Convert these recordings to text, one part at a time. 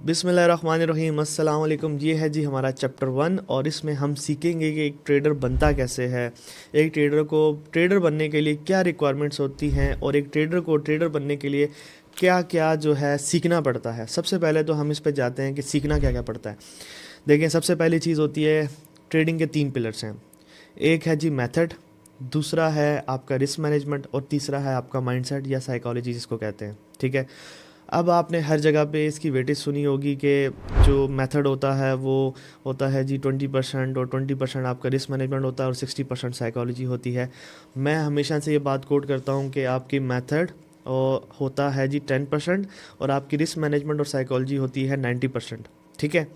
बिस्मिल्लाहिर्रहमानिर्रहीम अस्सलाम वालेकुम। ये है जी हमारा चैप्टर 1 और इसमें हम सीखेंगे कि एक ट्रेडर बनता कैसे है, एक ट्रेडर को ट्रेडर बनने के लिए क्या रिक्वायरमेंट्स होती हैं और एक ट्रेडर को ट्रेडर बनने के लिए क्या क्या जो है सीखना पड़ता है। सबसे पहले तो हम इस पे जाते हैं कि सीखना क्या क्या पड़ता है। देखिए, सबसे पहली चीज़ होती है, ट्रेडिंग के 3 पिलर्स हैं। एक है जी मेथड, दूसरा है आपका रिस्क मैनेजमेंट और तीसरा है आपका माइंडसेट या साइकोलॉजी जिसको कहते हैं। ठीक है, अब आपने हर जगह पे इसकी वेटेज सुनी होगी कि जो मेथड होता है वो होता है जी 20% और 20% आपका रिस्क मैनेजमेंट होता है और 60% साइकोलॉजी होती है। मैं हमेशा से ये बात कोट करता हूँ कि आपकी मेथड और होता है जी 10% और आपकी रिस्क मैनेजमेंट और साइकोलॉजी होती है 90%। ठीक है,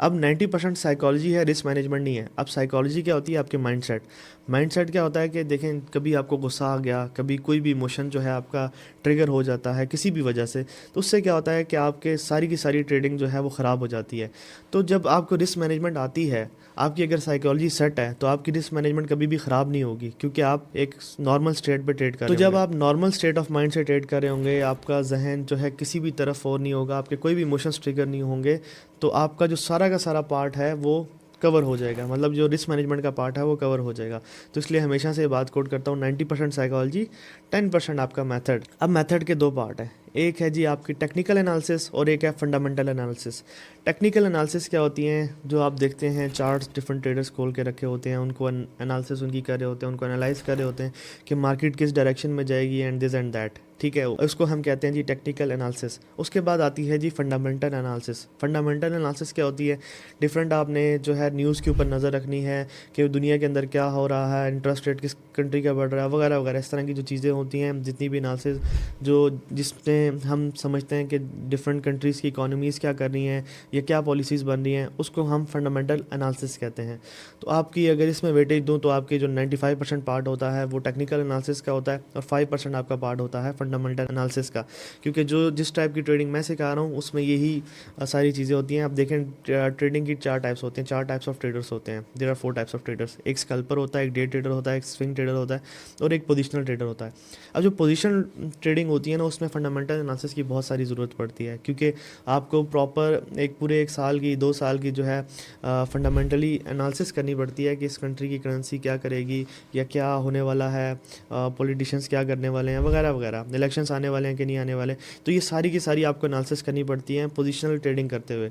अब 90% साइकोलॉजी है, रिस्क मैनेजमेंट नहीं है। अब साइकोलॉजी क्या होती है? आपके माइंडसेट। माइंडसेट क्या होता है कि देखें, कभी आपको गुस्सा आ गया, कभी कोई भी इमोशन जो है आपका ट्रिगर हो जाता है किसी भी वजह से, तो उससे क्या होता है कि आपके सारी की सारी ट्रेडिंग जो है वो ख़राब हो जाती है। तो जब आपको रिस्क मैनेजमेंट आती है, आपकी अगर साइकोलॉजी सेट है, तो आपकी रिस्क मैनेजमेंट कभी भी ख़राब नहीं होगी, क्योंकि आप एक नॉर्मल स्टेट पे ट्रेड कर रहे होंगे। तो जब आप नॉर्मल स्टेट ऑफ माइंड से ट्रेड कर रहे होंगे, आपका जहन जो है किसी भी तरफ और नहीं होगा, आपके कोई भी इमोशंस ट्रिगर नहीं होंगे, तो आपका जो सारा का सारा पार्ट है वो कवर हो जाएगा। मतलब जो रिस्क मैनेजमेंट का पार्ट है वो कवर हो जाएगा। तो इसलिए हमेशा से ये बात कोट करता हूँ, 90% साइकोलॉजी, 10% आपका मेथड। अब मेथड के 2 पार्ट हैं, एक है जी आपकी टेक्निकल एनालिसिस और एक है फंडामेंटल एनालिसिस। टेक्निकल एनालिसिस क्या होती हैं? जो आप देखते हैं चार्ट्स डिफरेंट ट्रेडर्स खोल के रखे होते हैं, उनको एनालिसिस उनकी कर रहे होते हैं, उनको एनालाइज कर रहे होते हैं कि मार्केट किस डायरेक्शन में जाएगी एंड दिस एंड दैट। ठीक है, उसको हम कहते हैं जी टेक्निकल एनालिसिस। उसके बाद आती है जी फंडामेंटल एनालिसिस। फंडामेंटल एनालिसिस क्या होती है? डिफरेंट आपने जो है न्यूज़ के ऊपर नज़र रखनी है कि दुनिया के अंदर क्या हो रहा है, इंटरेस्ट रेट किस कंट्री का बढ़ रहा है, वगैरह वगैरह। इस तरह की जो चीज़ें होती हैं, जितनी भी एनालिसिस जो जिसमें हम समझते हैं कि डिफरेंट कंट्रीज़ की इकोनॉमीज़ क्या कर रही हैं या क्या पॉलिसीज़ बन रही हैं, उसको हम फंडामेंटल एनालिसिस कहते हैं। तो आपकी अगर इसमें वेटेज दूँ तो आपकी जो 95% पार्ट होता है वो टेक्निकल एनालिसिस का होता है और 5% आपका पार्ट होता है फंडामेंटल एनालिसिस का। क्योंकि जो जिस टाइप की ट्रेडिंग मैं सिखा रहा हूँ उसमें यही सारी चीज़ें होती हैं। आप देखें, ट्रेडिंग की 4 टाइप्स होते हैं, 4 टाइप्स ऑफ ट्रेडर्स होते हैं। There are 4 types of traders. एक स्कल्पर होता है, एक डे ट्रेडर होता है, एक स्विंग ट्रेडर होता है और एक पोजिशनल ट्रेडर होता है। अब जो पोजिशनल ट्रेडिंग होती है ना, उसमें फंडामेंटल एनालिसिस की बहुत सारी ज़रूरत पड़ती है, क्योंकि आपको प्रॉपर एक पूरे 1 साल की 2 साल की जो है फंडामेंटली एनालिसिस करनी पड़ती है कि इस कंट्री की करेंसी क्या करेगी या क्या होने वाला है, पॉलिटिशियंस क्या करने वाले हैं, वगैरह वगैरह, इलेक्शंस आने वाले हैं कि नहीं आने वाले। तो ये सारी की सारी आपको एनालिसिस करनी पड़ती है पोजिशनल ट्रेडिंग करते हुए।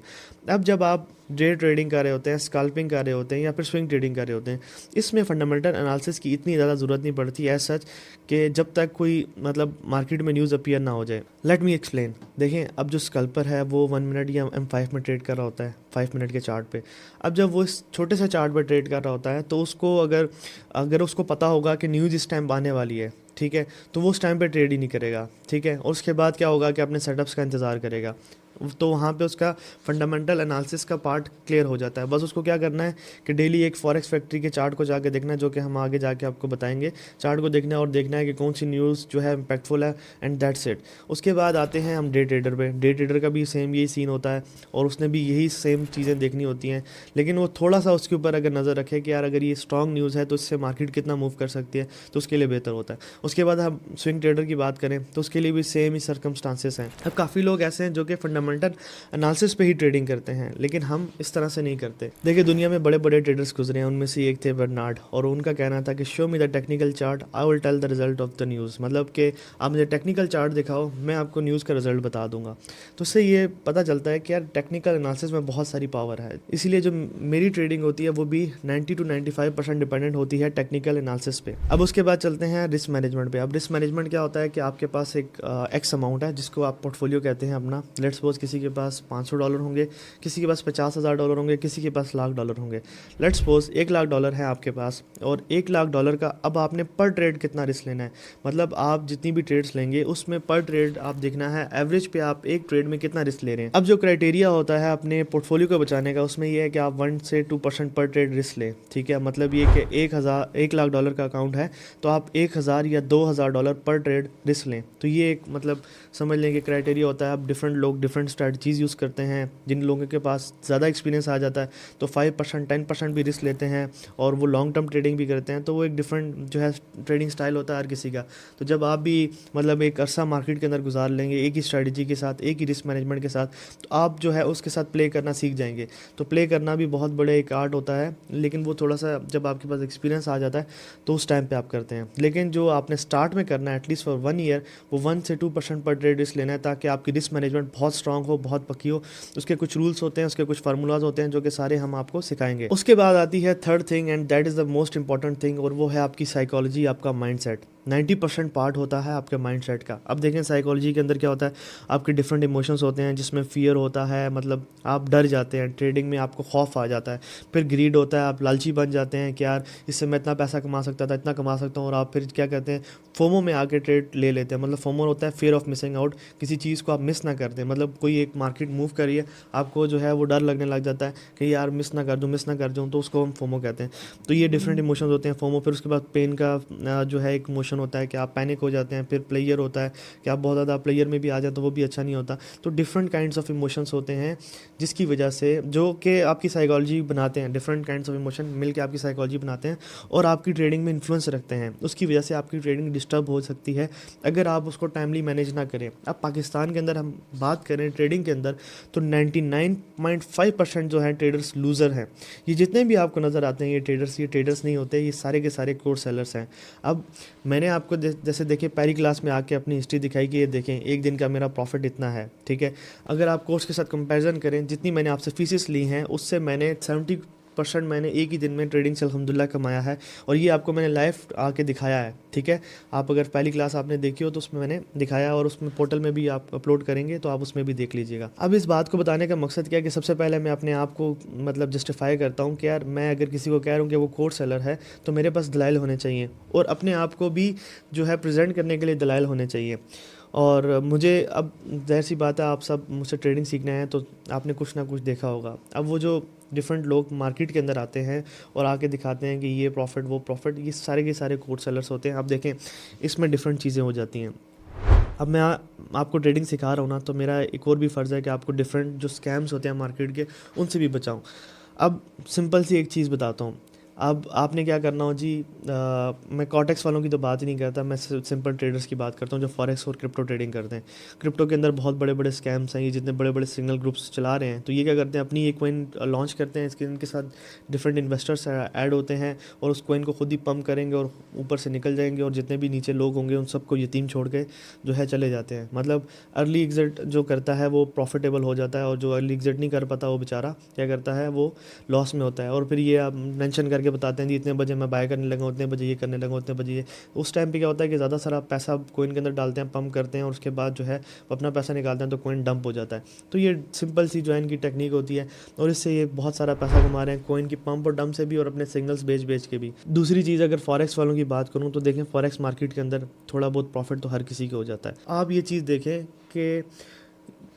अब जब आप डे ट्रेडिंग कर रहे होते हैं, स्कैल्पिंग कर रहे होते हैं या फिर स्विंग ट्रेडिंग कर रहे होते हैं, इसमें फंडामेंटल एनालिसिस की इतनी ज़्यादा ज़रूरत नहीं पड़ती है सच, कि जब तक कोई मतलब मार्केट में न्यूज़ अपीयर ना हो जाए। Let me explain. देखें, अब जो स्कल्पर है वो 1 मिनट या M5 में ट्रेड कर रहा होता है, 5 मिनट के चार्ट पे। अब जब वो इस छोटे से चार्ट पे ट्रेड कर रहा होता है, तो उसको अगर उसको पता होगा कि न्यूज़ इस टाइम आने वाली है, ठीक है, तो वो उस टाइम पे ट्रेड ही नहीं करेगा। ठीक है, और उसके बाद क्या होगा कि अपने सेटअप्स का इंतज़ार करेगा। तो वहाँ पे उसका फंडामेंटल एनालिसिस का पार्ट क्लियर हो जाता है। बस उसको क्या करना है कि डेली एक फॉरेक्स फैक्ट्री के चार्ट को जाके देखना है, जो कि हम आगे जाके आपको बताएंगे। चार्ट को देखना है और देखना है कि कौन सी न्यूज़ जो है इम्पैक्टफुल है, एंड दैट्स इट। उसके बाद आते हैं हम डे ट्रेडर पे। डे ट्रेडर का भी सेम यही सीन होता है और उसने भी यही सेम चीज़ें देखनी होती हैं, लेकिन वो थोड़ा सा उसके ऊपर अगर नज़र रखे कि यार अगर ये स्ट्रॉन्ग न्यूज़ है तो इससे मार्केट कितना मूव कर सकती है, तो उसके लिए बेहतर होता है। उसके बाद हम स्विंग ट्रेडर की बात करें तो उसके लिए भी सेम ही सर्कमस्टांसेस हैं। अब काफ़ी लोग ऐसे हैं जो कि फंडामेंटल एनालिसिस पे ही ट्रेडिंग करते हैं, लेकिन हम इस तरह से नहीं करते। देखिए, दुनिया में बड़े बड़े ट्रेडर्स गुजरे हैं, उनमें से एक थे बर्नार्ड, और उनका कहना था कि show me the technical chart, I will tell the result of the news. मतलब कि आप मुझे टेक्निकल चार्ट दिखाओ, मैं आपको न्यूज़ का रिजल्ट बता दूंगा। तो उससे ये पता चलता है कि यार टेक्निकल एनालिसिस में बहुत सारी पावर है। इसीलिए जो मेरी ट्रेडिंग होती है वो भी 90 to 95% डिपेंडेंट होती है टेक्निकल एनालिसिस पे। अब उसके बाद चलते हैं रिस्क मैनेजमेंट पे। अब रिस्क मैनेजमेंट क्या होता है कि आपके पास एक एक्स अमाउंट है जिसको आप पोर्टफोलियो कहते हैं अपना। लेट्स सपोज किसी के पास $500 होंगे, किसी के पास $50,000 होंगे, किसी के पास $1,00,000 होंगे। लेट्स सपोज $1,00,000 है आपके पास, और $1,00,000 का अब आपने पर ट्रेड कितना रिस्क लेना है। मतलब आप जितनी भी ट्रेड्स लेंगे उसमें पर ट्रेड आप देखना है एवरेज पे आप एक ट्रेड में कितना रिस्क ले रहे हैं। अब जो क्राइटेरिया होता है अपने पोर्टफोलियो को बचाने का, उसमें यह है कि आप 1 से 2% पर ट्रेड रिस्क लें। ठीक है, मतलब ये कि $1,00,000 का अकाउंट है तो आप 1,000 या $2,000 पर ट्रेड रिस्क लें। तो ये एक मतलब समझ लें कि क्राइटेरिया होता है। अब डिफरेंट लोग डिफरेंट डिफरेंट स्ट्रैटेजीज़ यूज़ करते हैं। जिन लोगों के पास ज़्यादा एक्सपीरियंस आ जाता है तो 5% 10% भी रिस्क लेते हैं और वो लॉन्ग टर्म ट्रेडिंग भी करते हैं। तो वो एक डिफरेंट जो है ट्रेडिंग स्टाइल होता है हर किसी का। तो जब आप भी मतलब एक अरसा मार्केट के अंदर गुजार लेंगे एक ही स्ट्रैटेजी के साथ, एक ही रिस्क मैनेजमेंट के साथ, तो आप जो है उसके साथ प्ले करना सीख जाएंगे। तो प्ले करना भी बहुत बड़े एक आर्ट होता है, लेकिन वो थोड़ा सा जब आपके पास एक्सपीरियंस आ जाता है तो उस टाइम पे आप करते हैं। लेकिन जो आपने स्टार्ट में करना है एटलीस्ट फॉर 1 ईयर, वो 1 से 2% पर ट्रेड रिस्क लेना है ताकि आपकी रिस्क मैनेजमेंट बहुत स्ट्रांग हो, बहुत पक्की हो। उसके कुछ रूल्स होते हैं, उसके कुछ फार्मूलाज होते हैं जो कि सारे हम आपको सिखाएंगे। उसके बाद आती है third thing and that is the most important thing, और वो है आपकी साइकोलॉजी, आपका माइंडसेट। 90% पार्ट होता है आपके माइंडसेट का। अब देखें साइकोलॉजी के अंदर क्या होता है, आपके डिफरेंट इमोशंस होते हैं जिसमें फियर होता है, मतलब आप डर जाते हैं, ट्रेडिंग में आपको खौफ आ जाता है। फिर ग्रीड होता है, आप लालची बन जाते हैं कि यार इससे मैं इतना पैसा कमा सकता था, इतना कमा सकता हूँ, और आप फिर क्या कहते हैं फोमो में आके ट्रेड ले लेते हैं। मतलब फोमो होता है फियर ऑफ मिसिंग आउट, किसी चीज़ को आप मिस ना कर दें। मतलब कोई एक मार्केट मूव करिए, आपको जो है वो डर लगने लग जाता है कि यार मिस ना कर दूँ, मिस ना कर दूँ, तो उसको हम फोमो कहते हैं। तो ये डिफरेंट इमोशंस होते हैं फोमो। फिर उसके बाद पेन का जो है एक इमोशन होता है कि आप पैनिक हो जाते हैं। फिर प्लेयर होता है कि आप बहुत ज़्यादा प्लेयर में भी आ जाए तो वो भी अच्छा नहीं होता। तो डिफरेंट काइंड्स ऑफ इमोशंस होते हैं जिसकी वजह से जो कि आपकी साइकोलॉजी बनाते हैं। डिफरेंट काइंड्स ऑफ इमोशन मिलकर आपकी साइकोलॉजी बनाते हैं और आपकी ट्रेडिंग में इन्फ्लुएंस रखते हैं। उसकी वजह से आपकी ट्रेडिंग डिस्टर्ब हो सकती है अगर आप उसको टाइमली मैनेज ना करें। अब पाकिस्तान के अंदर हम बात करें ट्रेडिंग के अंदर तो 99.5% जो है ट्रेडर्स लूज़र हैं। ये जितने भी आपको नज़र आते हैं ये ट्रेडर्स नहीं होते, ये सारे के सारे कोर सेलर्स हैं। अब मैंने आपको जैसे देखिए पहली क्लास में आके अपनी हिस्ट्री दिखाई कि ये देखें एक दिन का मेरा प्रॉफिट इतना है, ठीक है। अगर आप कोर्स के साथ कंपैरिजन करें, जितनी मैंने आपसे फीसेस ली हैं उससे मैंने 70% मैंने एक ही दिन में ट्रेडिंग से अल्हम्दुलिल्लाह कमाया है, और ये आपको मैंने लाइव आके दिखाया है, ठीक है। आप अगर पहली क्लास आपने देखी हो तो उसमें मैंने दिखाया, और उसमें पोर्टल में भी आप अपलोड करेंगे तो आप उसमें भी देख लीजिएगा। अब इस बात को बताने का मकसद क्या है कि सबसे पहले मैं अपने आप को मतलब जस्टिफाई करता हूँ कि यार मैं अगर किसी को कह रहा हूँ कि वो कोर्स सेलर है तो मेरे पास दलाइल होने चाहिए, और अपने आप को भी जो है प्रेजेंट करने के लिए दलाइल होने चाहिए। और मुझे अब ज़ाहिर सी बात है आप सब मुझसे ट्रेडिंग सीखना है तो आपने कुछ ना कुछ देखा होगा। अब वो जो डिफरेंट लोग मार्केट के अंदर आते हैं और आके दिखाते हैं कि ये प्रॉफिट वो प्रॉफिट, ये सारे के सारे कोर्स सेलर्स होते हैं। आप देखें इसमें डिफरेंट चीज़ें हो जाती हैं। अब मैं आपको ट्रेडिंग सिखा रहा हूँ ना, तो मेरा एक और भी फ़र्ज़ है कि आपको डिफरेंट जो स्कैम्स होते हैं मार्केट के उनसे भी बचाऊँ। अब सिंपल सी एक चीज़ बताता हूँ। अब आपने क्या करना हो जी, मैं कॉटेक्स वालों की तो बात ही नहीं करता, मैं सिंपल ट्रेडर्स की बात करता हूँ जो फॉरेक्स और क्रिप्टो ट्रेडिंग करते हैं। क्रिप्टो के अंदर बहुत बड़े बड़े स्कैम्स हैं, ये जितने बड़े बड़े सिग्नल ग्रुप्स चला रहे हैं तो ये क्या करते हैं अपनी एक कोइन लॉन्च करते हैं, इसके इनके साथ डिफरेंट इन्वेस्टर्स ऐड होते हैं और उस कोइन को खुद ही पम्प करेंगे और ऊपर से निकल जाएंगे, और जितने भी नीचे लोग होंगे उन सबको यतीम छोड़ के जो है चले जाते हैं। मतलब अर्ली एग्जिट जो करता है वो प्रॉफिटेबल हो जाता है, और जो अर्ली एग्जिट नहीं कर पाता वो बेचारा क्या करता है वो लॉस में होता है। और फिर ये आप मेंशन करके बताते हैं जी इतने बजे मैं बाय करने लगा, उतने बजे ये करने लगा, उतने बजे ये। उस टाइम पे क्या होता है कि ज़्यादा सारा पैसा कोइन के अंदर डालते हैं, पंप करते हैं, और उसके बाद जो है अपना पैसा निकालते हैं तो कोइन डंप हो जाता है। तो ये सिंपल सी जो है इनकी टेक्निक होती है, और इससे ये बहुत सारा पैसा कमा रहे हैं कोइन की पंप और डंप से भी, और अपने सिग्नल्स बेच के भी। दूसरी चीज़ अगर फॉरेक्स वालों की बात करूँ तो देखें फॉरेक्स मार्केट के अंदर थोड़ा बहुत प्रॉफिट तो हर किसी को हो जाता है। आप ये चीज़ देखें कि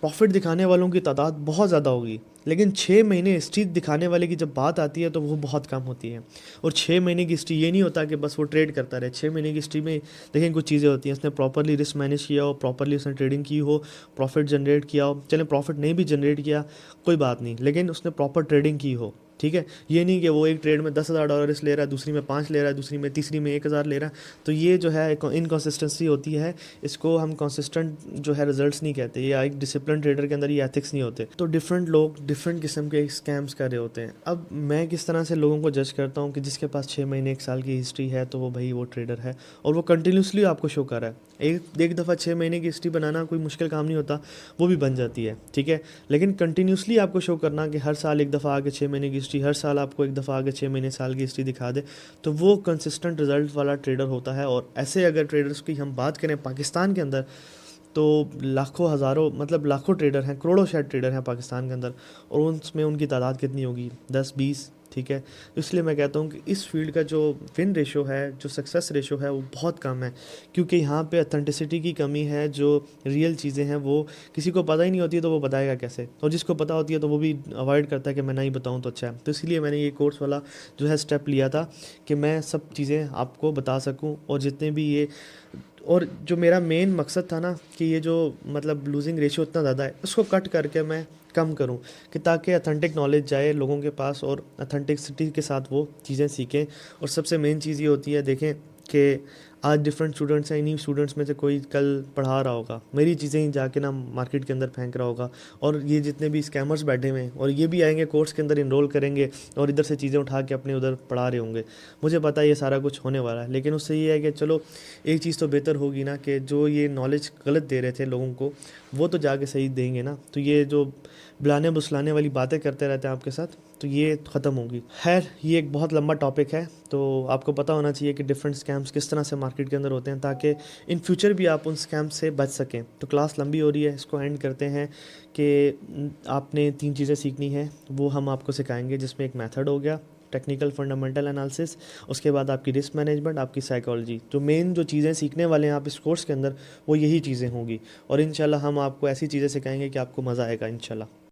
प्रॉफिट दिखाने वालों की तादाद बहुत ज़्यादा होगी, लेकिन 6 महीने हिस्ट्री दिखाने वाले की जब बात आती है तो वो बहुत कम होती है। और 6 महीने की हिस्ट्री ये नहीं होता कि बस वो ट्रेड करता रहे। 6 महीने की हिस्ट्री में देखें कुछ चीज़ें होती हैं, उसने प्रॉपरली रिस्क मैनेज किया हो, प्रॉपरली उसने ट्रेडिंग की हो, प्रॉफिट जनरेट किया हो। चलें प्रॉफिट नहीं भी जनरेट किया कोई बात नहीं, लेकिन उसने प्रॉपर ट्रेडिंग की हो, ठीक है। ये नहीं कि वो एक ट्रेड में $10,000 रिस्क ले रहा है, दूसरी में 5 ले रहा है, दूसरी में तीसरी में 1,000 ले रहा है। तो ये जो है इनकॉन्सिस्टेंसी होती है, इसको हम कंसिस्टेंट जो है रिजल्ट्स नहीं कहते। ये एक डिसिप्लिन ट्रेडर के अंदर ये एथिक्स नहीं होते। तो डिफरेंट लोग डिफरेंट किस्म के स्कैम्स कर रहे होते हैं। अब मैं किस तरह से लोगों को जज करता हूँ कि जिसके पास 6 महीने 1 साल की हिस्ट्री है तो वो भाई वो ट्रेडर है, और वो कंटिन्यूसली आपको शो कर रहा है। एक दफ़ा 6 महीने की हिस्ट्री बनाना कोई मुश्किल काम नहीं होता, वो भी बन जाती है, ठीक है। लेकिन कंटिन्यूसली आपको शो करना कि हर साल एक दफ़ा आगे 6 महीने की हिस्ट्री, हर साल आपको एक दफ़ा आगे 6 महीने साल की हिस्ट्री दिखा दे, तो वो कंसिस्टेंट रिजल्ट वाला ट्रेडर होता है। और ऐसे अगर ट्रेडर्स की हम बात करें पाकिस्तान के अंदर तो लाखों हज़ारों मतलब लाखों ट्रेडर हैं, करोड़ों शायद ट्रेडर हैं पाकिस्तान के अंदर, और उसमें उनकी तादाद कितनी होगी 10-20, ठीक है। तो इसलिए मैं कहता हूँ कि इस फील्ड का जो विन रेशो है, जो सक्सेस रेशो है वो बहुत कम है, क्योंकि यहाँ पे ऑथेंटिसिटी की कमी है। जो रियल चीज़ें हैं वो किसी को पता ही नहीं होती है तो वो बताएगा कैसे, और जिसको पता होती है तो वो भी अवॉइड करता है कि मैं नहीं बताऊँ तो अच्छा है। तो इसलिए मैंने ये कोर्स वाला जो है स्टेप लिया था कि मैं सब चीज़ें आपको बता सकूँ, और जितने भी ये और जो मेरा मेन मकसद था ना कि ये जो मतलब लूजिंग रेशियो इतना ज़्यादा है उसको कट करके मैं कम करूं, कि ताकि अथेंटिक नॉलेज जाए लोगों के पास और अथेंटिसिटी के साथ वो चीज़ें सीखें। और सबसे मेन चीज़ ये होती है, देखें कि आज डिफरेंट स्टूडेंट्स हैं, इन्हीं स्टूडेंट्स में से कोई कल पढ़ा रहा होगा मेरी चीज़ें ही जाके ना मार्केट के अंदर फेंक रहा होगा, और ये जितने भी स्कैमर्स बैठे हुए हैं और ये भी आएंगे कोर्स के अंदर इनरोल करेंगे और इधर से चीज़ें उठा के अपने उधर पढ़ा रहे होंगे। मुझे पता है ये सारा कुछ होने वाला है, लेकिन उससे ये है कि चलो एक चीज़ तो बेहतर होगी ना, कि जो ये नॉलेज गलत दे रहे थे लोगों को वो तो जाके सही देंगे ना। तो ये जो बुलाने बुसलाने वाली बातें करते रहते हैं आपके साथ, तो ये ख़त्म होगी। खैर, ये एक बहुत लंबा टॉपिक है, तो आपको पता होना चाहिए कि डिफरेंट स्कैम्स किस तरह से मार्केट के अंदर होते हैं, ताकि इन फ्यूचर भी आप उन स्कैम से बच सकें। तो क्लास लंबी हो रही है, इसको एंड करते हैं कि आपने 3 चीज़ें सीखनी है वो हम आपको सिखाएंगे, जिसमें एक मेथड हो गया, टेक्निकल फंडामेंटल एनालिसिस, उसके बाद आपकी रिस्क मैनेजमेंट, आपकी साइकोलॉजी। जो मेन जो चीज़ें सीखने वाले हैं आप इस कोर्स के अंदर, वो यही चीज़ें होंगी। और इंशाल्लाह हम आपको ऐसी चीज़ें सिखाएंगे कि आपको मज़ा आएगा इंशाल्लाह।